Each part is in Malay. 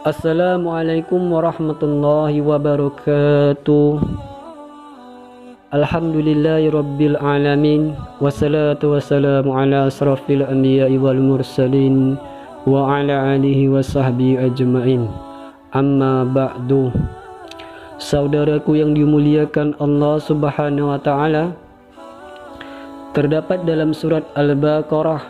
Assalamualaikum warahmatullahi wabarakatuh. Alhamdulillahirabbil alamin, wassalatu wassalamu ala asrafil anbiya'i wal mursalin wa ala alihi wa sahbihi ajmain. Amma ba'du. Saudaraku yang dimuliakan Allah Subhanahu wa taala, terdapat dalam surat Al-Baqarah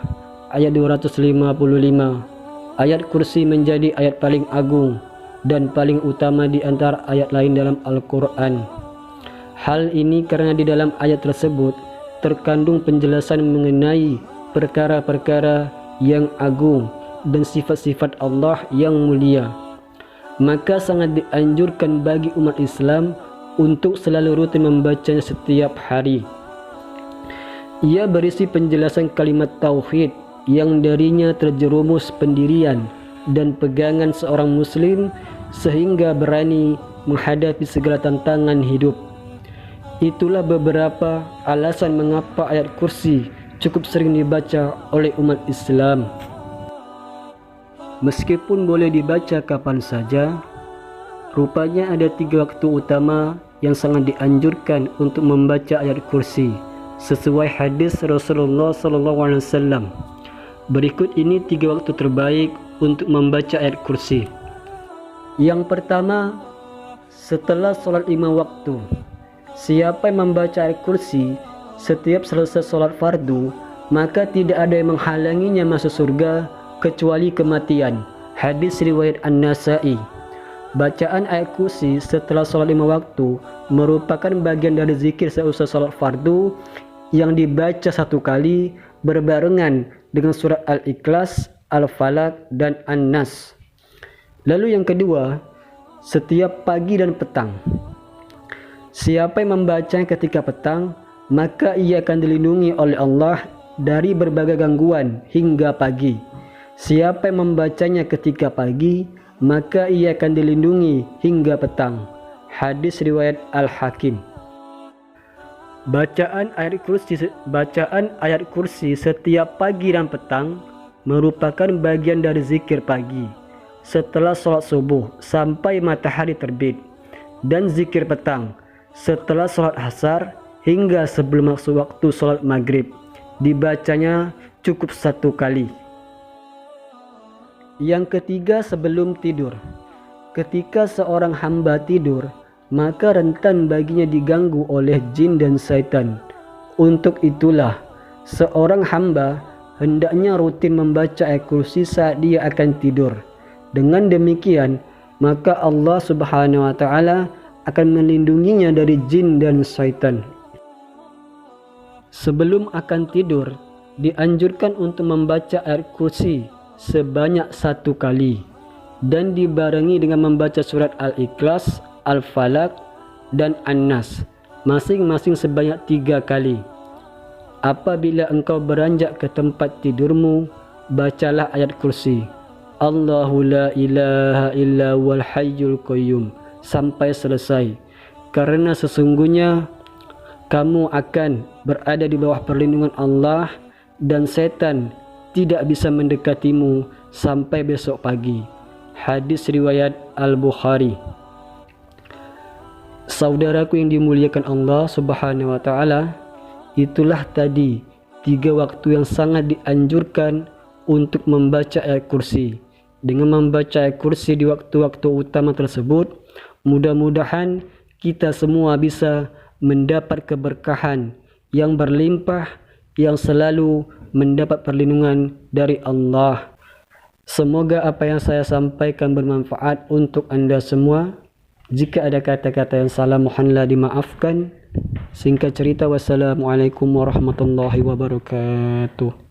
ayat 255, ayat kursi menjadi ayat paling agung dan paling utama di antara ayat lain dalam Al-Quran. Hal ini karena di dalam ayat tersebut terkandung penjelasan mengenai perkara-perkara yang agung dan sifat-sifat Allah yang mulia. Maka sangat dianjurkan bagi umat Islam untuk selalu rutin membacanya setiap hari. Ia berisi penjelasan kalimat tauhid yang darinya terjerumus pendirian dan pegangan seorang muslim sehingga berani menghadapi segala tantangan hidup. Itulah beberapa alasan mengapa ayat kursi cukup sering dibaca oleh umat Islam. Meskipun boleh dibaca kapan saja, rupanya ada 3 waktu utama yang sangat dianjurkan untuk membaca ayat kursi sesuai hadis Rasulullah SAW. Berikut ini 3 waktu terbaik untuk membaca ayat kursi. Yang pertama, setelah sholat 5 waktu. Siapa yang membaca ayat kursi setiap selesai sholat fardu, maka tidak ada yang menghalanginya masuk surga kecuali kematian. Hadis riwayat An-Nasa'i. Bacaan ayat kursi setelah sholat 5 waktu merupakan bagian dari zikir seusai sholat fardu yang dibaca 1 kali berbarengan dengan surat Al-Ikhlas, Al-Falaq, dan An-Nas. Lalu yang kedua, setiap pagi dan petang. Siapa yang membacanya ketika petang, maka ia akan dilindungi oleh Allah dari berbagai gangguan hingga pagi. Siapa yang membacanya ketika pagi, maka ia akan dilindungi hingga petang. Hadis riwayat Al-Hakim. Bacaan ayat kursi setiap pagi dan petang merupakan bagian dari zikir pagi setelah sholat subuh sampai matahari terbit, dan zikir petang setelah sholat asar hingga sebelum masuk waktu sholat maghrib. Dibacanya cukup 1 kali. Yang ketiga, sebelum tidur. Ketika seorang hamba tidur, maka rentan baginya diganggu oleh jin dan syaitan. Untuk itulah seorang hamba hendaknya rutin membaca ayat kursi saat dia akan tidur. Dengan demikian, maka Allah Subhanahu wa taala akan melindunginya dari jin dan syaitan. Sebelum akan tidur, dianjurkan untuk membaca ayat kursi sebanyak 1 kali dan dibarengi dengan membaca surat Al-Ikhlas, Al-Falaq, dan An-Nas masing-masing sebanyak 3 kali. Apabila engkau beranjak ke tempat tidurmu, bacalah ayat kursi Allahu la ilaha illa wal hayyul qayyum sampai selesai, karena sesungguhnya kamu akan berada di bawah perlindungan Allah dan setan tidak bisa mendekatimu sampai besok pagi. Hadis riwayat Al-Bukhari. Saudaraku yang dimuliakan Allah Subhanahu wa taala, itulah tadi 3 waktu yang sangat dianjurkan untuk membaca ayat kursi. Dengan membaca ayat kursi di waktu-waktu utama tersebut, mudah-mudahan kita semua bisa mendapat keberkahan yang berlimpah, yang selalu mendapat perlindungan dari Allah. Semoga apa yang saya sampaikan bermanfaat untuk Anda semua. Jika ada kata-kata yang salah, mohonlah dimaafkan. Singkat cerita, wassalamualaikum warahmatullahi wabarakatuh.